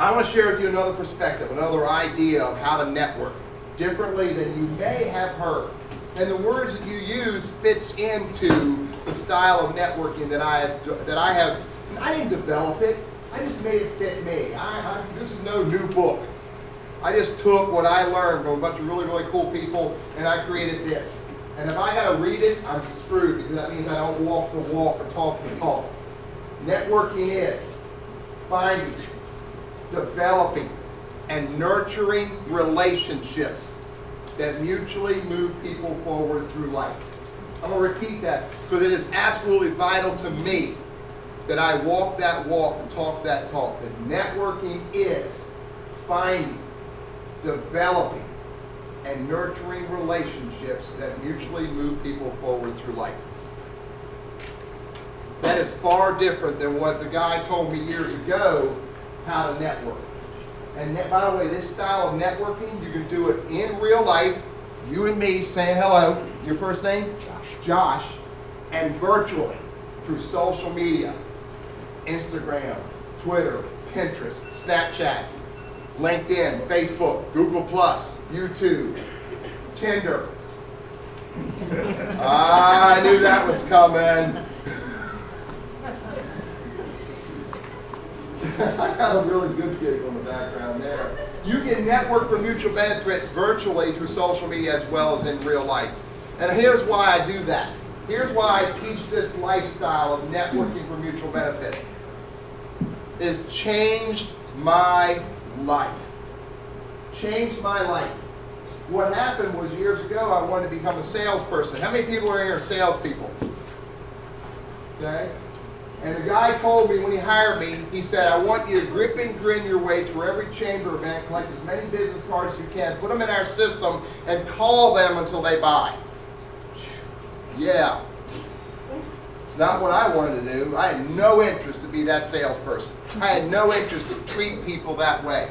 I want to share with you another perspective, another idea of how to network differently than you may have heard. And the words that you use fits into the style of networking that I didn't develop it, I just made it fit me. This is no new book. I just took what I learned from a bunch of really, really cool people and I created this. And if I got to read it, I'm screwed because that means I don't walk the walk or talk the talk. Networking is finding, developing, and nurturing relationships that mutually move people forward through life. I'm going to repeat that because it is absolutely vital to me that I walk that walk and talk that talk. That networking is finding, developing, and nurturing relationships that mutually move people forward through life. That is far different than what the guy told me years ago how to network. And by the way, this style of networking, you can do it in real life, you and me saying hello, your first name? Josh, and virtually through social media, Instagram, Twitter, Pinterest, Snapchat, LinkedIn, Facebook, Google+, YouTube, Tinder. I knew that was coming. I got a really good gig on the background there. You can network for mutual benefit virtually through social media as well as in real life. And here's why I do that. Here's why I teach this lifestyle of networking for mutual benefit. It's changed my life. Changed my life. What happened was years ago I wanted to become a salesperson. How many people are here are salespeople? Okay? And the guy told me when he hired me, he said, I want you to grip and grin your way through every chamber event, collect as many business cards as you can, put them in our system, and call them until they buy. Yeah. It's not what I wanted to do. I had no interest to be that salesperson. I had no interest to treat people that way.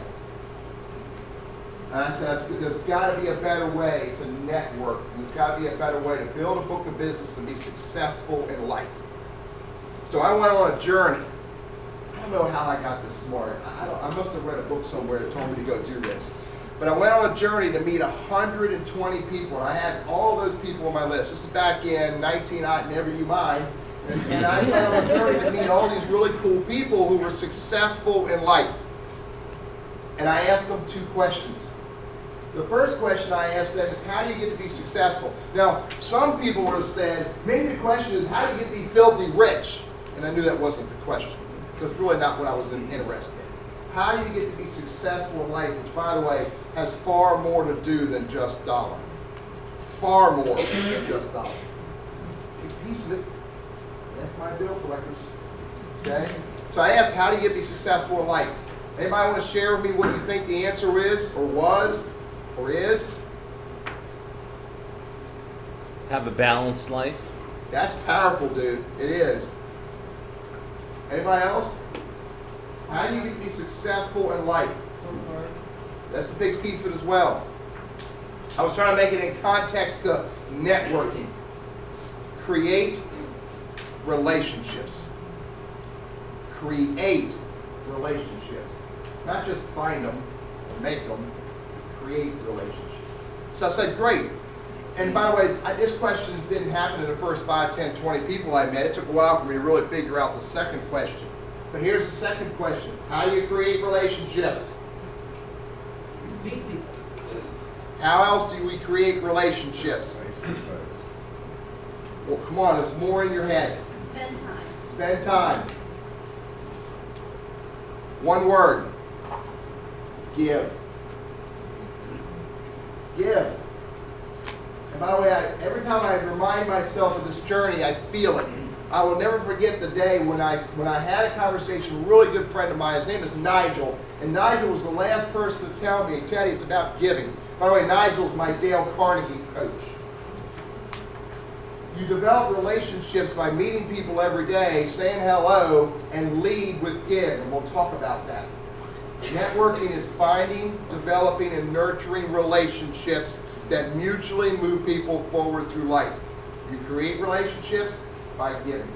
And I said, there's got to be a better way to network. There's got to be a better way to build a book of business and be successful in life. So I went on a journey. I don't know how I got this smart. I must have read a book somewhere that told me to go do this. But I went on a journey to meet 120 people. And I had all those people on my list. This is back in 19, never you mind. And I went on a journey to meet all these really cool people who were successful in life. And I asked them 2 questions. The first question I asked them is, how do you get to be successful? Now, some people would have said, maybe the question is, how do you get to be filthy rich? And I knew that wasn't the question. That's really not what I was interested in. How do you get to be successful in life, which, by the way, has far more to do than just dollar. Far more than just dollar. A piece of it. That's my bill collectors. Okay? So I asked, how do you get to be successful in life? Anybody want to share with me what you think the answer is, or was, or is? Have a balanced life. That's powerful, dude. It is. Anybody else? How do you get to be successful in life? That's a big piece of it as well. I was trying to make it in context to networking. Create relationships. Create relationships. Not just find them or make them. Create relationships. So I said, great. And by the way, these questions didn't happen in the first 5, 10, 20 people I met. It took a while for me to really figure out the second question. But here's the second question. How do you create relationships? Meet people. How else do we create relationships? Well, come on, there's more in your heads. Spend time. Spend time. One word. Give. Give. And by the way, every time I remind myself of this journey, I feel it. I will never forget the day when I had a conversation with a really good friend of mine. His name is Nigel. And Nigel was the last person to tell me, Teddy, it's about giving. By the way, Nigel's my Dale Carnegie coach. You develop relationships by meeting people every day, saying hello, and lead with give. And we'll talk about that. Networking is finding, developing, and nurturing relationships that mutually move people forward through life. You create relationships by giving.